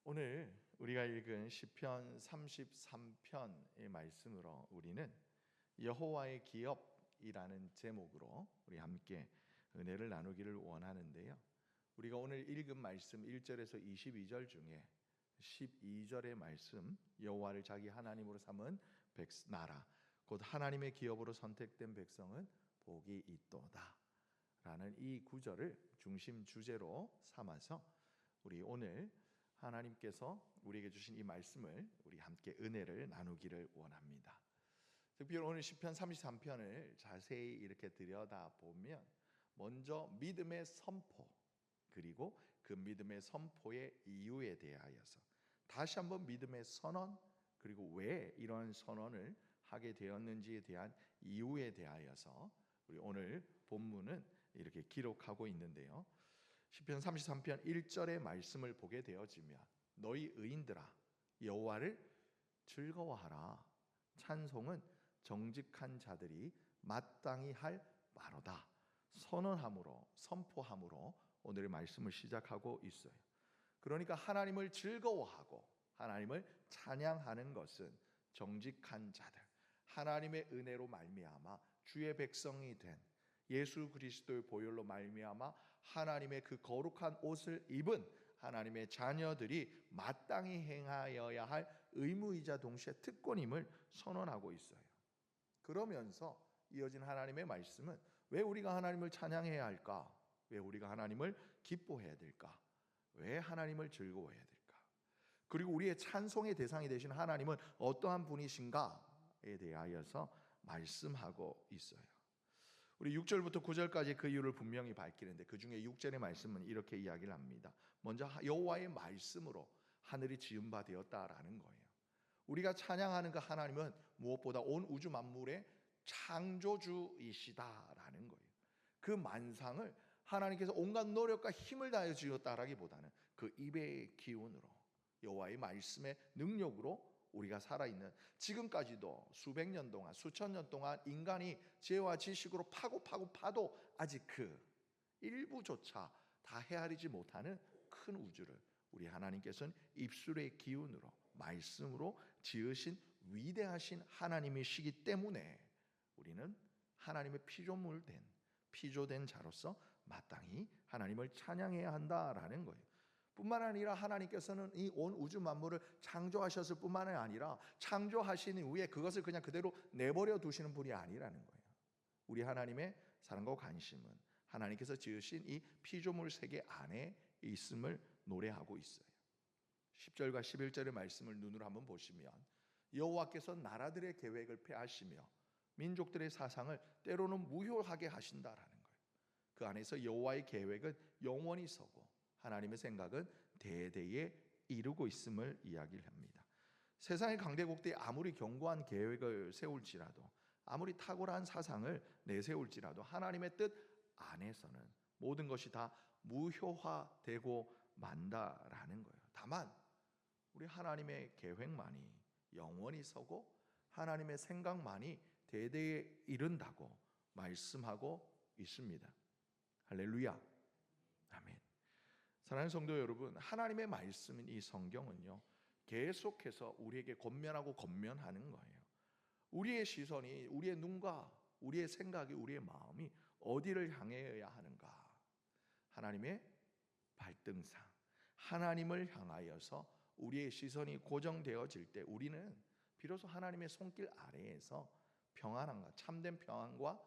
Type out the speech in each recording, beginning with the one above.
오늘 우리가 읽은 시편 33편의 말씀으로 우리는 여호와의 기업이라는 제목으로 우리 함께 은혜를 나누기를 원하는데요. 우리가 오늘 읽은 말씀 1절에서 22절 중에 12절의 말씀, 여호와를 자기 하나님으로 삼은 나라 곧 하나님의 기업으로 선택된 백성은 복이 있도다 라는 이 구절을 중심 주제로 삼아서 우리 오늘 하나님께서 우리에게 주신 이 말씀을 우리 함께 은혜를 나누기를 원합니다. 특별히 오늘 시편 33편을 자세히 이렇게 들여다보면 먼저 믿음의 선포, 그리고 그 믿음의 선포의 이유에 대하여서 다시 한번 믿음의 선언, 그리고 왜 이런 선언을 하게 되었는지에 대한 이유에 대하여서 우리 오늘 본문은 이렇게 기록하고 있는데요. 시편 33편 1절의 말씀을 보게 되어지면 너희 의인들아 여호와를 즐거워하라. 찬송은 정직한 자들이 마땅히 할 바로다. 선언함으로, 선포함으로 오늘의 말씀을 시작하고 있어요. 그러니까 하나님을 즐거워하고 하나님을 찬양하는 것은 정직한 자들, 하나님의 은혜로 말미암아 주의 백성이 된 예수 그리스도의 보혈로 말미암아 하나님의 그 거룩한 옷을 입은 하나님의 자녀들이 마땅히 행하여야 할 의무이자 동시에 특권임을 선언하고 있어요. 그러면서 이어진 하나님의 말씀은 왜 우리가 하나님을 찬양해야 할까? 왜 우리가 하나님을 기뻐해야 될까? 왜 하나님을 즐거워해야 될까? 그리고 우리의 찬송의 대상이 되신 하나님은 어떠한 분이신가에 대하여서 말씀하고 있어요. 우리 6절부터 9절까지 그 이유를 분명히 밝히는데 그 중에 6절의 말씀은 이렇게 이야기를 합니다. 먼저 여호와의 말씀으로 하늘이 지은 바 되었다라는 거예요. 우리가 찬양하는 그 하나님은 무엇보다 온 우주 만물의 창조주이시다라는 거예요. 그 만상을 하나님께서 온갖 노력과 힘을 다하여 지었다라기보다는 그 입의 기운으로 여호와의 말씀의 능력으로 우리가 살아있는 지금까지도 수백 년 동안 수천 년 동안 인간이 지혜와 지식으로 파도 아직 그 일부조차 다 헤아리지 못하는 큰 우주를 우리 하나님께서는 입술의 기운으로 말씀으로 지으신 위대하신 하나님이시기 때문에 우리는 하나님의 피조된 자로서 마땅히 하나님을 찬양해야 한다라는 거예요. 뿐만 아니라 하나님께서는 이 온 우주 만물을 창조하셨을 뿐만 아니라 창조하신 이후에 그것을 그냥 그대로 내버려 두시는 분이 아니라는 거예요. 우리 하나님의 사랑과 관심은 하나님께서 지으신 이 피조물 세계 안에 있음을 노래하고 있어요. 10절과 11절의 말씀을 눈으로 한번 보시면 여호와께서 나라들의 계획을 폐하시며 민족들의 사상을 때로는 무효하게 하신다라는 거예요. 그 안에서 여호와의 계획은 영원히 서고 하나님의 생각은 대대에 이루고 있음을 이야기를 합니다. 세상의 강대국들이 아무리 견고한 계획을 세울지라도 아무리 탁월한 사상을 내세울지라도 하나님의 뜻 안에서는 모든 것이 다 무효화되고 만다라는 거예요. 다만 우리 하나님의 계획만이 영원히 서고 하나님의 생각만이 대대에 이른다고 말씀하고 있습니다. 할렐루야, 아멘. 사랑하는 성도 여러분, 하나님의 말씀인 이 성경은요 계속해서 우리에게 권면하고 권면하는 거예요. 우리의 시선이, 우리의 눈과 우리의 생각이, 우리의 마음이 어디를 향해야 하는가? 하나님의 발등상, 하나님을 향하여서 우리의 시선이 고정되어질 때 우리는 비로소 하나님의 손길 아래에서 평안함과 참된 평안과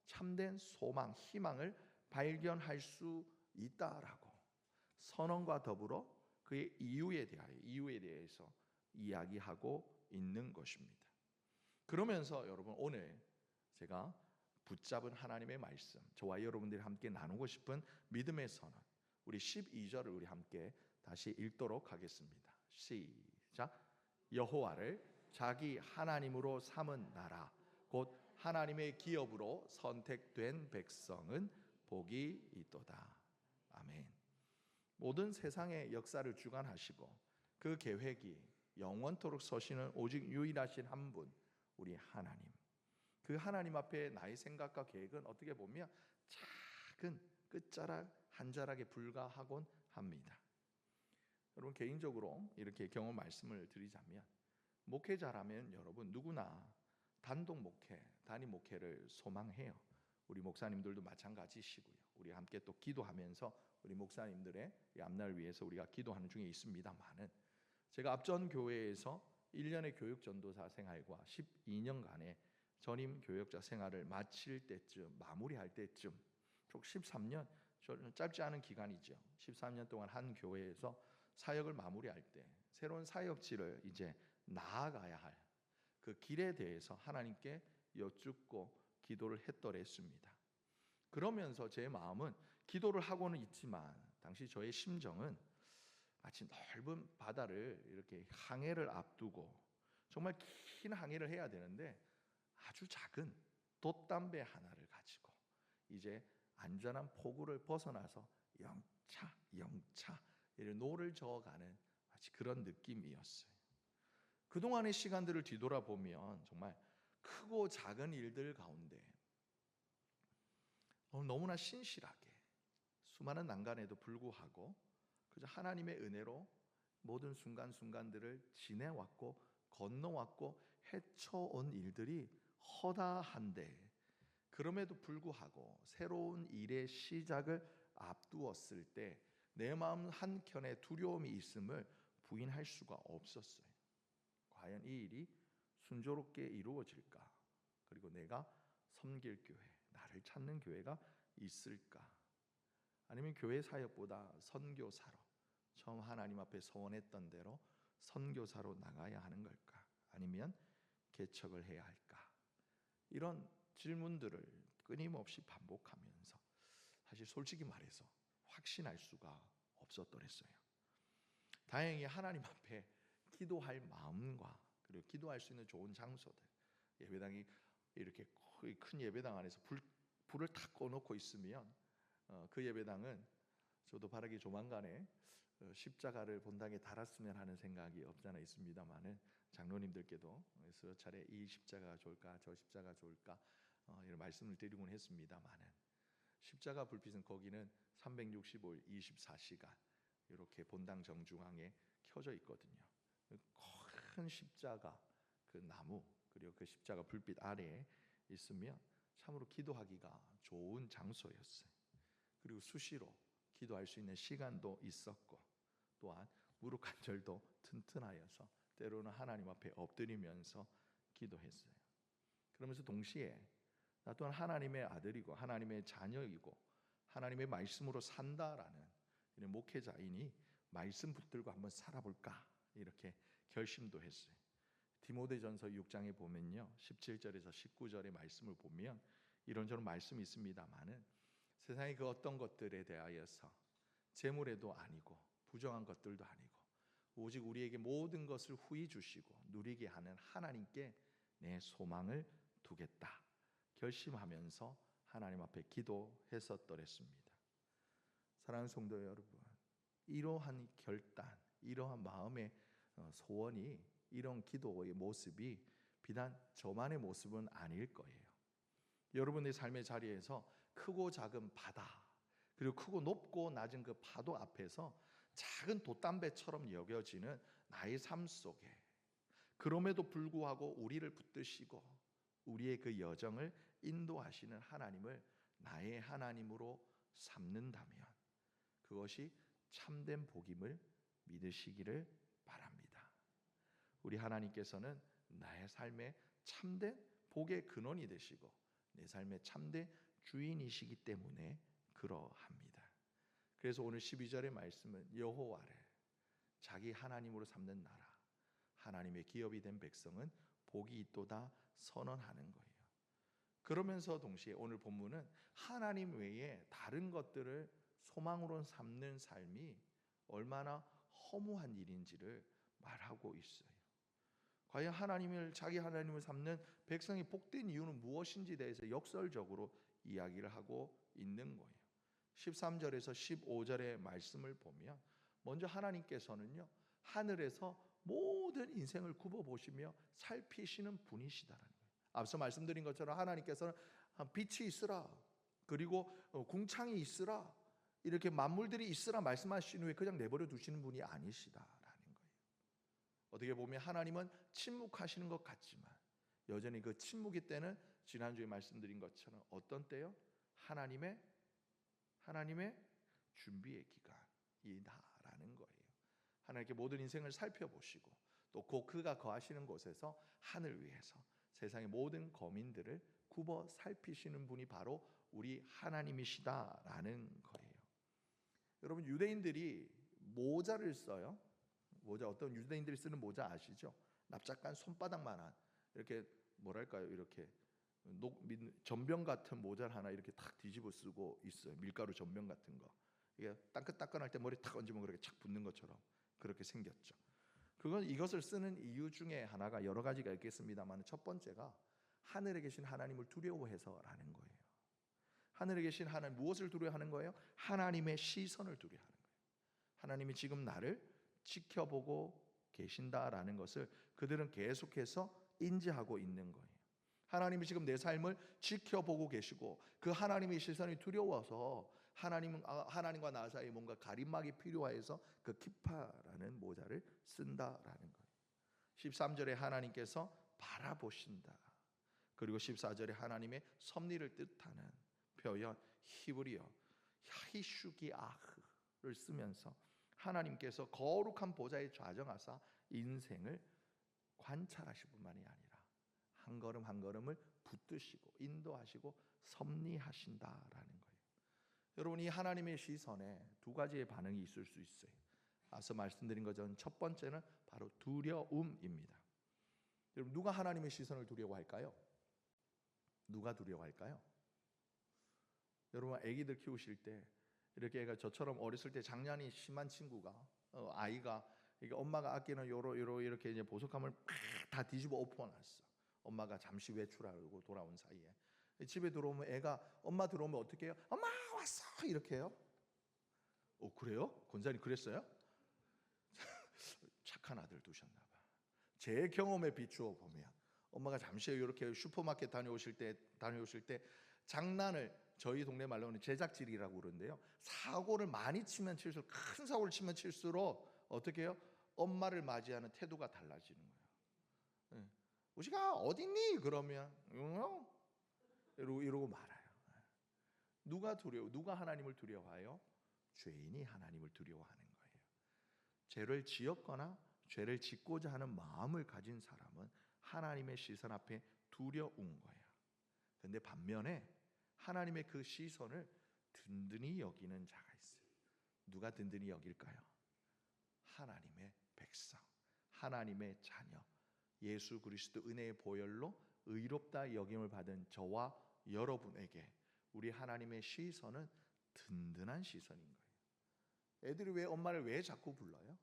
참된 소망, 희망을 발견할 수 있다라고 선언과 더불어 그의 이유에 대해서 이야기하고 있는 것입니다. 그러면서 여러분 오늘 제가 붙잡은 하나님의 말씀, 저와 여러분들이 함께 나누고 싶은 믿음의 선언, 우리 12절을 우리 함께 다시 읽도록 하겠습니다. 시작. 여호와를 자기 하나님으로 삼은 나라 곧 하나님의 기업으로 선택된 백성은 복이 있도다. 아멘. 모든 세상의 역사를 주관하시고 그 계획이 영원토록 서시는 오직 유일하신 한 분, 우리 하나님. 그 하나님 앞에 나의 생각과 계획은 어떻게 보면 작은 끝자락 한 자락에 불과하곤 합니다. 여러분 개인적으로 이렇게 경험 말씀을 드리자면 목회자라면 여러분 누구나 단독 목회, 단위 목회를 소망해요. 우리 목사님들도 마찬가지시고요. 우리 함께 또 기도하면서 우리 목사님들의 앞날을 위해서 우리가 기도하는 중에 있습니다만은 제가 앞전 교회에서 1년의 교육 전도사 생활과 12년간의 전임 교역자 생활을 마칠 때쯤, 마무리할 때쯤, 총 13년, 짧지 않은 기간이죠. 13년 동안 한 교회에서 사역을 마무리할 때 새로운 사역지를 이제 나아가야 할 그 길에 대해서 하나님께 여쭙고 기도를 했더랬습니다. 그러면서 제 마음은 기도를 하고는 있지만 당시 저의 심정은 마치 넓은 바다를 이렇게 항해를 앞두고 정말 긴 항해를 해야 되는데 아주 작은 돛담배 하나를 가지고 이제 안전한 포구를 벗어나서 영차 이렇게 노를 저어가는 마치 그런 느낌이었어요. 그동안의 시간들을 뒤돌아보면 정말 크고 작은 일들 가운데 너무나 신실하게 수많은 난간에도 불구하고 그저 하나님의 은혜로 모든 순간순간들을 지내왔고 건너왔고 헤쳐온 일들이 허다한데 그럼에도 불구하고 새로운 일의 시작을 앞두었을 때 내 마음 한켠에 두려움이 있음을 부인할 수가 없었어요. 과연 이 일이 순조롭게 이루어질까? 그리고 내가 섬길 교회, 나를 찾는 교회가 있을까? 아니면 교회 사역보다 선교사로 처음 하나님 앞에 서원했던 대로 선교사로 나가야 하는 걸까? 아니면 개척을 해야 할까? 이런 질문들을 끊임없이 반복하면서 사실 솔직히 말해서 확신할 수가 없었더랬어요. 다행히 하나님 앞에 기도할 마음과 그리고 기도할 수 있는 좋은 장소들, 예배당이 이렇게 큰 예배당 안에서 불을 탁 꺼놓고 있으면 그 예배당은 저도 바라기 조만간에 십자가를 본당에 달았으면 하는 생각이 없잖아 있습니다만은 장로님들께도 여러 차례 이 십자가가 좋을까 저 십자가가 좋을까 이런 말씀을 드리곤 했습니다만은 십자가 불빛은 거기는 365일 24시간 이렇게 본당 정중앙에 켜져 있거든요. 큰 십자가 그 나무 그리고 그 십자가 불빛 아래에 있으면 참으로 기도하기가 좋은 장소였어요. 그리고 수시로 기도할 수 있는 시간도 있었고 또한 무릎 관절도 튼튼하여서 때로는 하나님 앞에 엎드리면서 기도했어요. 그러면서 동시에 나 또한 하나님의 아들이고 하나님의 자녀이고 하나님의 말씀으로 산다라는 이런 목회자이니 말씀 붙들고 한번 살아볼까 이렇게 결심도 했어요. 디모데전서 6장에 보면요 17절에서 19절의 말씀을 보면 이런저런 말씀이 있습니다만은 세상의 그 어떤 것들에 대하여서 재물에도 아니고 부정한 것들도 아니고 오직 우리에게 모든 것을 후히 주시고 누리게 하는 하나님께 내 소망을 두겠다 결심하면서 하나님 앞에 기도했었더랬습니다. 사랑하는 성도 여러분, 이러한 결단, 이러한 마음의 소원이 이런 기도의 모습이 비단 저만의 모습은 아닐 거예요. 여러분의 삶의 자리에서 크고 작은 바다 그리고 크고 높고 낮은 그 파도 앞에서 작은 돛담배처럼 여겨지는 나의 삶 속에 그럼에도 불구하고 우리를 붙드시고 우리의 그 여정을 인도하시는 하나님을 나의 하나님으로 삼는다면 그것이 참된 복임을 믿으시기를 바랍니다. 우리 하나님께서는 나의 삶의 참된 복의 근원이 되시고 내 삶의 참된 주인이시기 때문에 그러합니다. 그래서 오늘 12절의 말씀은 여호와를 자기 하나님으로 삼는 나라 하나님의 기업이 된 백성은 복이 있도다 선언하는 거예요. 그러면서 동시에 오늘 본문은 하나님 외에 다른 것들을 소망으로 삼는 삶이 얼마나 허무한 일인지를 말하고 있어요. 과연 자기 하나님을 삼는 백성이 복된 이유는 무엇인지에 대해서 역설적으로 이야기를 하고 있는 거예요. 13절에서 15절의 말씀을 보면 먼저 하나님께서는요 하늘에서 모든 인생을 굽어보시며 살피시는 분이시다라는 거예요. 앞서 말씀드린 것처럼 하나님께서는 빛이 있으라 그리고 궁창이 있으라 이렇게 만물들이 있으라 말씀하신 후에 그냥 내버려 두시는 분이 아니시다라는 거예요. 어떻게 보면 하나님은 침묵하시는 것 같지만 여전히 그 침묵의 때는 지난주에 말씀드린 것처럼 어떤 때요? 하나님의 준비의 기간이다라는 거예요. 하나님께 모든 인생을 살펴보시고 또 곧 그가 거하시는 곳에서 하늘 위에서 세상의 모든 거민들을 굽어 살피시는 분이 바로 우리 하나님이시다라는 거예요. 여러분, 유대인들이 모자를 써요. 모자, 어떤 유대인들이 쓰는 모자 아시죠? 납작한 손바닥만한 이렇게 뭐랄까요? 이렇게 전병 같은 모자를 하나 이렇게 탁 뒤집어 쓰고 있어요. 밀가루 전병 같은 거. 이게 따끈따끈할 때 머리 탁 얹으면 그렇게 착 붙는 것처럼 그렇게 생겼죠. 그건 이것을 쓰는 이유 중에 하나가 여러 가지가 있겠습니다만 첫 번째가 하늘에 계신 하나님을 두려워해서라는 거예요. 하늘에 계신 하나님, 무엇을 두려워하는 거예요? 하나님의 시선을 두려워하는 거예요. 하나님이 지금 나를 지켜보고 계신다라는 것을 그들은 계속해서 인지하고 있는 거예요. 하나님이 지금 내 삶을 지켜보고 계시고 그 하나님의 시선이 두려워서 하나님과 나 사이에 뭔가 가림막이 필요해서 그 키파라는 모자를 쓴다라는 거예요. 13절에 하나님께서 바라보신다. 그리고 14절에 하나님의 섭리를 뜻하는 표현 히브리어 야히슈기아흐를 쓰면서 하나님께서 거룩한 보좌에 좌정하사 인생을 관찰하실 뿐만이 아니라 한 걸음 한 걸음을 붙드시고 인도하시고 섭리하신다라는 거예요. 여러분, 이 하나님의 시선에 두 가지의 반응이 있을 수 있어요. 앞서 말씀드린 것처럼 첫 번째는 바로 두려움입니다. 여러분, 누가 하나님의 시선을 두려워할까요? 누가 두려워할까요? 여러분, 아기들 키우실 때 이렇게 애가 저처럼 어렸을 때 장난이 심한 친구가 아이가 이게 엄마가 아끼는 이렇게 이제 보석함을 다 뒤집어 엎어놨어. 엄마가 잠시 외출하고 돌아온 사이에 집에 들어오면 애가 엄마 들어오면 어떻게 해요? 엄마 왔어 이렇게 해요. 그래요? 권사님 그랬어요? 착한 아들 두셨나 봐. 제 경험에 비추어 보면 엄마가 잠시 이렇게 슈퍼마켓 다녀오실 때 장난을 저희 동네 말로는 제작질이라고 그러는데요. 사고를 많이 치면 칠수록 큰 사고를 치면 칠수록 어떻게 해요? 엄마를 맞이하는 태도가 달라지는 거예요. 우시가 어딨니? 그러면 이러고 말아요. 누가 하나님을 두려워해요? 죄인이 하나님을 두려워하는 거예요. 죄를 지었거나 죄를 짓고자 하는 마음을 가진 사람은 하나님의 시선 앞에 두려운 거예요. 그런데 반면에 하나님의 그 시선을 든든히 여기는 자가 있어요. 누가 든든히 여길까요? 하나님의 백성, 하나님의 자녀, 예수 그리스도 은혜의 보혈로 의롭다 여김을 받은 저와 여러분에게 우리 하나님의 시선은 든든한 시선인 거예요. 애들이 왜 엄마를 왜 자꾸 불러요?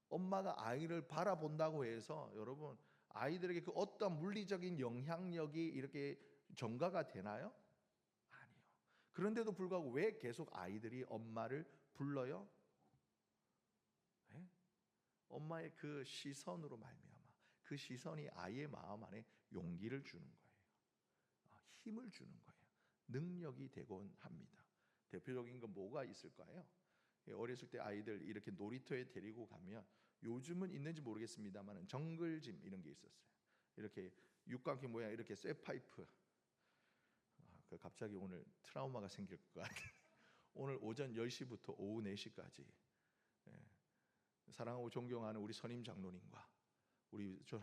엄마가 아이를 바라본다고 해서 여러분 아이들에게 그 어떤 물리적인 영향력이 이렇게 전가가 되나요? 아니요. 그런데도 불구하고 왜 계속 아이들이 엄마를 불러요? 네? 엄마의 그 시선으로 말미암아 그 시선이 아이의 마음 안에 용기를 주는 거예요. 힘을 주는 거예요. 능력이 되곤 합니다. 대표적인 건 뭐가 있을까요? 어렸을 때 아이들 이렇게 놀이터에 데리고 가면 요즘은 있는지 모르겠습니다만 정글짐 이런 게 있었어요. 이렇게 육각형 모양 이렇게 쇠파이프. 갑자기 오늘 트라우마가 생길 것 같아요. 오늘 오전 10시부터 오후 4시까지 사랑하고 존경하는 우리 선임 장로님과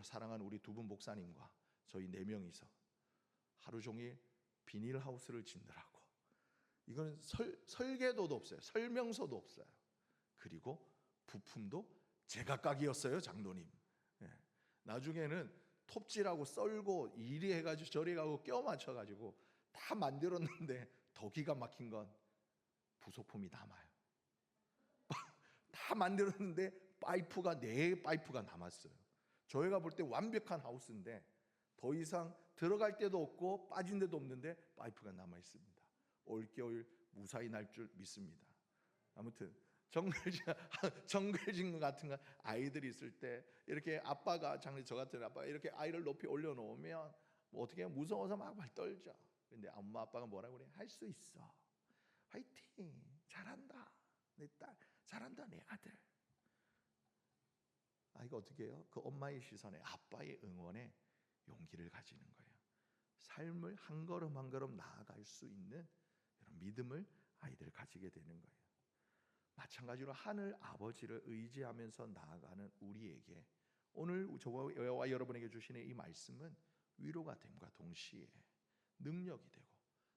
사랑하는 우리 두 분 목사님과 저희 4명이서 하루 종일 비닐하우스를 짓느라고 이거는 설계도도 없어요. 설명서도 없어요. 그리고 부품도 제각각이었어요, 장로님. 나중에는 톱질하고 썰고 이리 해가지고 저리 가고 껴 맞춰가지고 다 만들었는데 더 기가 막힌 건 부속품이 남아요. 다 만들었는데 파이프가 4파이프가 남았어요. 저희가 볼 때 완벽한 하우스인데 더 이상 들어갈 데도 없고 빠진 데도 없는데 파이프가 남아 있습니다. 올겨울 무사히 날 줄 믿습니다. 아무튼 정글짐 같은 거 아이들이 있을 때 이렇게 아빠가 저 같은 아빠가 이렇게 아이를 높이 올려놓으면 뭐 어떻게 해요? 무서워서 막 발 떨죠. 근데 엄마 아빠가 뭐라고 그래요? 할 수 있어. 화이팅. 잘한다 내 딸, 잘한다 내 아들. 아이가 어떻게 해요? 그 엄마의 시선에, 아빠의 응원에 용기를 가지는 거예요. 삶을 한 걸음 한 걸음 나아갈 수 있는 이런 믿음을 아이들을 가지게 되는 거예요. 마찬가지로 하늘 아버지를 의지하면서 나아가는 우리에게 오늘 저와 여러분에게 주시는 이 말씀은 위로가 됨과 동시에 능력이 되고,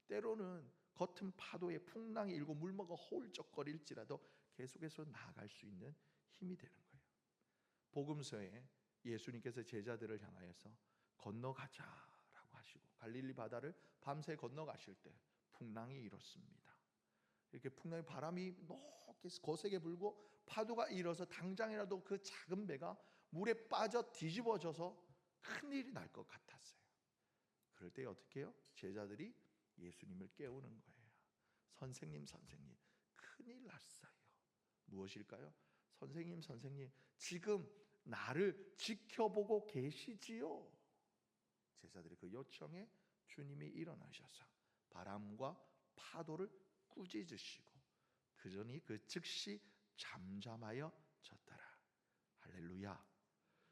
때로는 겉은 파도에 풍랑이 일고 물먹어 허울적거릴지라도 계속해서 나아갈 수 있는 힘이 되는 거예요. 복음서에 예수님께서 제자들을 향하여서 건너가자라고 하시고 갈릴리 바다를 밤새 건너가실 때 풍랑이 일었습니다. 이렇게 풍랑의 바람이 높게 거세게 불고 파도가 일어서 당장이라도 그 작은 배가 물에 빠져 뒤집어져서 큰일이 날 것 같았어요. 그럴 때 어떻게 해요? 제자들이 예수님을 깨우는 거예요. 선생님, 선생님, 큰일 났어요. 무엇일까요? 선생님, 선생님, 지금 나를 지켜보고 계시지요? 제자들의 그 요청에 주님이 일어나셔서 바람과 파도를 꾸짖으시고 그러니 그 즉시 잠잠하여 졌더라. 할렐루야.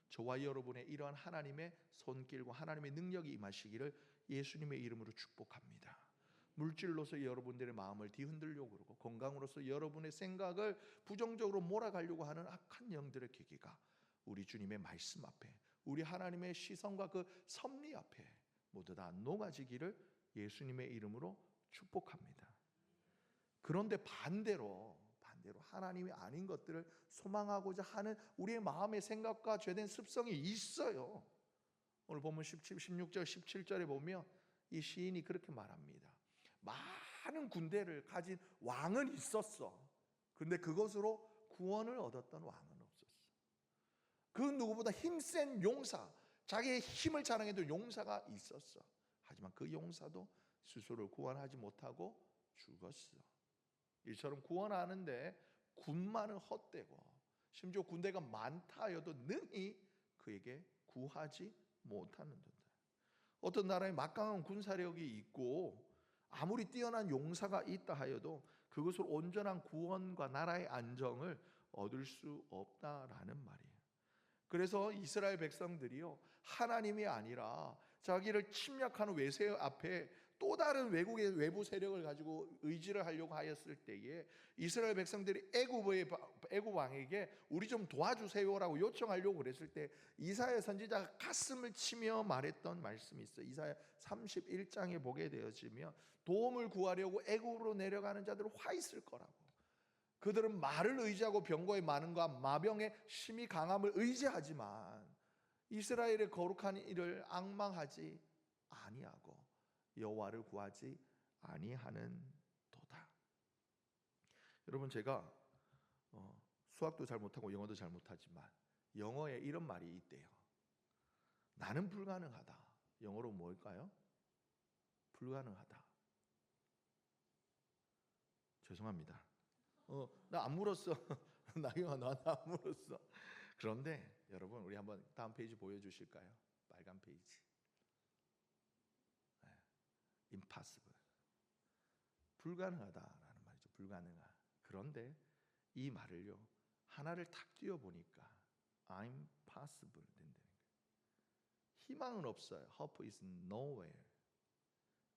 저와 여러분의 이러한 하나님의 손길과 하나님의 능력이 임하시기를 예수님의 이름으로 축복합니다. 물질로서 여러분들의 마음을 뒤흔들려고 그러고 건강으로서 여러분의 생각을 부정적으로 몰아가려고 하는 악한 영들의 계기가 우리 주님의 말씀 앞에, 우리 하나님의 시선과 그 섭리 앞에 모두 다 녹아지기를 예수님의 이름으로 축복합니다. 그런데 반대로 하나님이 아닌 것들을 소망하고자 하는 우리의 마음의 생각과 죄된 습성이 있어요. 오늘 본문 16절 17절에 보면 이 시인이 그렇게 말합니다. 많은 군대를 가진 왕은 있었어. 근데 그것으로 구원을 얻었던 왕은 없었어. 그 누구보다 힘센 용사, 자기의 힘을 자랑해도 용사가 있었어. 하지만 그 용사도 스스로를 구원하지 못하고 죽었어. 이처럼 구원하는데 군마는 헛되고 심지어 군대가 많다 하여도 능히 그에게 구하지 못하는도다. 어떤 나라에 막강한 군사력이 있고 아무리 뛰어난 용사가 있다 하여도 그것으로 온전한 구원과 나라의 안정을 얻을 수 없다라는 말이에요. 그래서 이스라엘 백성들이요, 하나님이 아니라 자기를 침략하는 외세 앞에 또 다른 외국의 외부 세력을 가지고 의지를 하려고 하였을 때에 이스라엘 백성들이 애굽 왕에게 우리 좀 도와주세요라고 요청하려고 그랬을 때 이사야 선지자가 가슴을 치며 말했던 말씀이 있어요. 이사야 31장에 보게 되어지면 도움을 구하려고 애굽으로 내려가는 자들은 화 있을 거라고. 그들은 말을 의지하고 병거의 많음과 마병의 심히 강함을 의지하지만 이스라엘의 거룩한 일을 앙망하지 아니하고 여호와를 구하지 아니하는 도다. 여러분, 제가 수학도 잘 못하고 영어도 잘 못하지만 영어에 이런 말이 있대요. 나는 불가능하다. 영어로 뭘까요? 불가능하다. 죄송합니다. 나 안 물었어. 나경아, 나한테 안 물었어. 그런데 여러분, 우리 한번 다음 페이지 보여주실까요? 빨간 페이지. impossible. 불가능하다라는 말이죠. 불가능한. 그런데 이 말을요, 하나를 탁 띄워 보니까 I'm possible 된다는 거예요. 희망은 없어요. Hope is nowhere.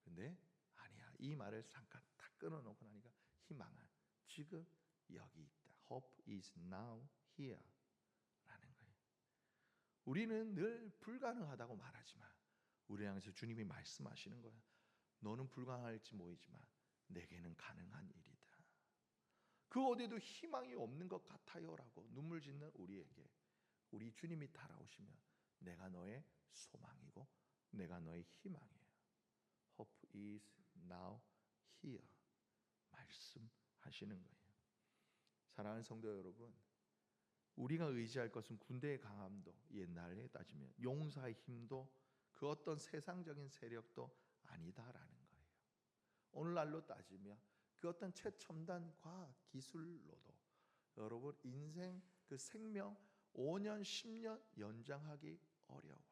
근데 아니야. 이 말을 잠깐 탁 끊어놓고 나니까 희망은 지금 여기 있다. Hope is now here 라는 거예요. 우리는 늘 불가능하다고 말하지만 우리 향해서 주님이 말씀하시는 거예요. 너는 불가능할지 모르지만 내게는 가능한 일이다. 그 어디에도 희망이 없는 것 같아요라고 눈물 짓는 우리에게 우리 주님이 달아오시면 내가 너의 소망이고 내가 너의 희망이에요. Hope is now here 말씀하시는 거예요. 사랑하는 성도 여러분, 우리가 의지할 것은 군대의 강함도 옛날에 따지면 용사의 힘도 그 어떤 세상적인 세력도 아니다라는 거예요. 오늘날로 따지면 그 어떤 최첨단 과학 기술로도 여러분 인생 그 생명 5년 10년 연장하기 어려워요.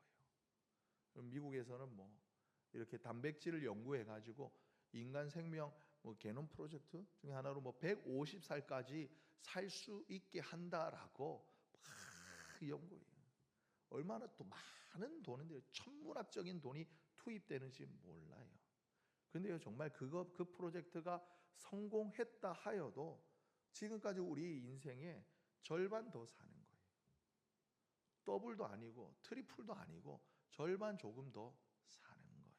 미국에서는 뭐 이렇게 단백질을 연구해 가지고 인간 생명 뭐 개놈 프로젝트 중에 하나로 뭐 150살까지 살 수 있게 한다라고 막 연구해요. 얼마나 또 많은 돈인데 천문학적인 돈이 투입되는지 몰라요. 근데요 정말 그 프로젝트가 성공했다 하여도 지금까지 우리 인생의 절반 더 사는 거예요. 더블도 아니고 트리플도 아니고 절반 조금 더 사는 거예요.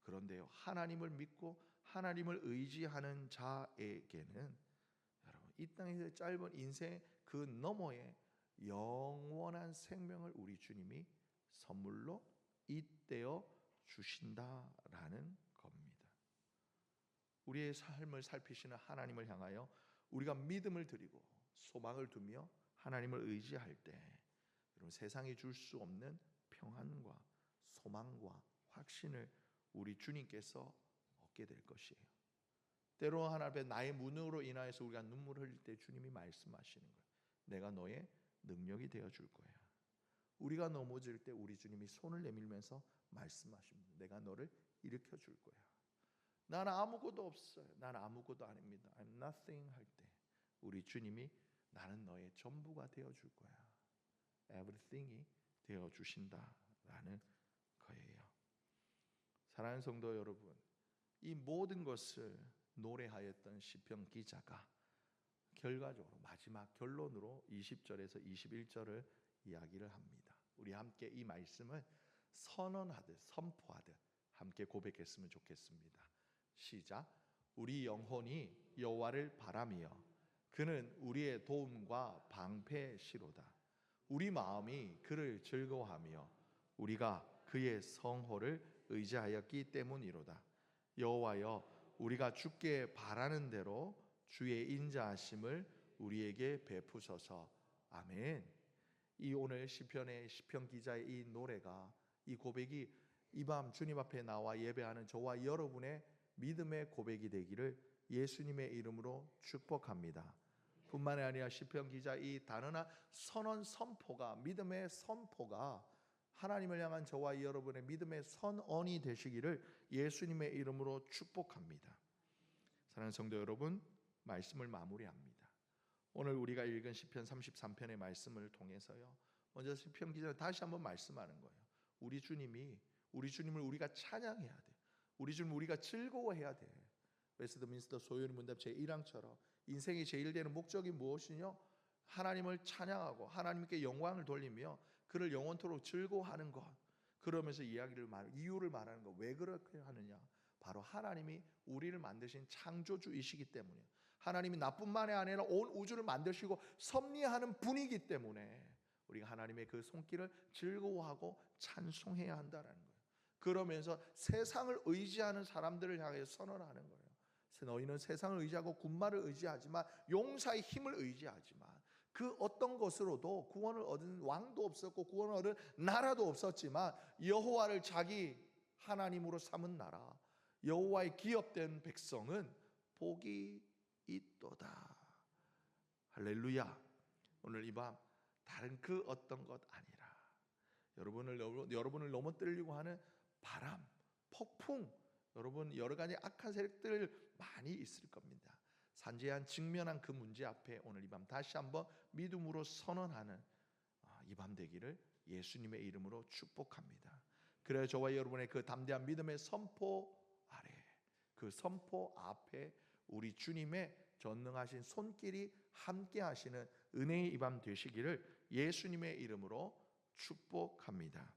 그런데요 하나님을 믿고 하나님을 의지하는 자에게는 여러분 이 땅에서 짧은 인생 그 너머에 영원한 생명을 우리 주님이 선물로 잇대어 주신다라는 겁니다. 우리의 삶을 살피시는 하나님을 향하여 우리가 믿음을 드리고 소망을 두며 하나님을 의지할 때 여러분 세상이 줄 수 없는 평안과 소망과 확신을 우리 주님께서 얻게 될 것이에요. 때로 하나님 앞에 나의 무능으로 인하여서 우리가 눈물을 흘릴 때 주님이 말씀하시는 거예요. 내가 너의 능력이 되어 줄 거야. 우리가 넘어질 때 우리 주님이 손을 내밀면서 말씀하십니다. 내가 너를 일으켜 줄 거야. 나는 아무것도 없어요. 나는 아무것도 아닙니다. I'm nothing 할 때 우리 주님이 나는 너의 전부가 되어 줄 거야. Everything이 되어 주신다라는 거예요. 사랑하는 성도 여러분, 이 모든 것을 노래하였던 시편 기자가 결과적으로 마지막 결론으로 20절에서 21절을 이야기를 합니다. 우리 함께 이 말씀을 선언하듯 선포하듯 함께 고백했으면 좋겠습니다. 시작. 우리 영혼이 여호와를 바라며 그는 우리의 도움과 방패시로다. 우리 마음이 그를 즐거워하며 우리가 그의 성호를 의지하였기 때문이로다. 여호와여 우리가 주께 바라는 대로 주의 인자하심을 우리에게 베푸소서. 아멘. 이 오늘 시편의 시편 기자의 이 노래가 이 고백이 이 밤 주님 앞에 나와 예배하는 저와 여러분의 믿음의 고백이 되기를 예수님의 이름으로 축복합니다. 뿐만 아니라 시편 기자 이 단언한 선언 선포가 믿음의 선포가 하나님을 향한 저와 여러분의 믿음의 선언이 되시기를 예수님의 이름으로 축복합니다. 사랑하는 성도 여러분, 말씀을 마무리합니다. 오늘 우리가 읽은 시편 33편의 말씀을 통해서요. 먼저 시편 기자는 다시 한번 말씀하는 거예요. 우리 주님을 우리가 찬양해야 돼. 우리 주님 우리가 즐거워해야 돼. 웨스트민스터 소요리 문답 제1항처럼 인생의 제일 되는 목적이 무엇이뇨? 하나님을 찬양하고 하나님께 영광을 돌리며 그를 영원토록 즐거워하는 것. 그러면서 이유를 말하는 것. 왜 그렇게 하느냐? 바로 하나님이 우리를 만드신 창조주이시기 때문에, 하나님이 나뿐만이 아니라 온 우주를 만드시고 섭리하는 분이기 때문에 우리가 하나님의 그 손길을 즐거워하고 찬송해야 한다는 거예요. 그러면서 세상을 의지하는 사람들을 향해 선언하는 거예요. 너희는 세상을 의지하고 군마를 의지하지만 용사의 힘을 의지하지만 그 어떤 것으로도 구원을 얻은 왕도 없었고 구원을 얻은 나라도 없었지만 여호와를 자기 하나님으로 삼은 나라, 여호와의 기업된 백성은 복이 있도다. 할렐루야. 오늘 이 밤 다른 그 어떤 것 아니라 여러분을 넘어뜨리려고 하는 바람, 폭풍, 여러분 여러 가지 악한 세력들 많이 있을 겁니다. 산재한 직면한 그 문제 앞에 오늘 이 밤 다시 한번 믿음으로 선언하는 이 밤 되기를 예수님의 이름으로 축복합니다. 그래야 저와 여러분의 그 담대한 믿음의 선포 아래, 그 선포 앞에 우리 주님의 전능하신 손길이 함께 하시는 은혜의 이 밤 되시기를 예수님의 이름으로 축복합니다.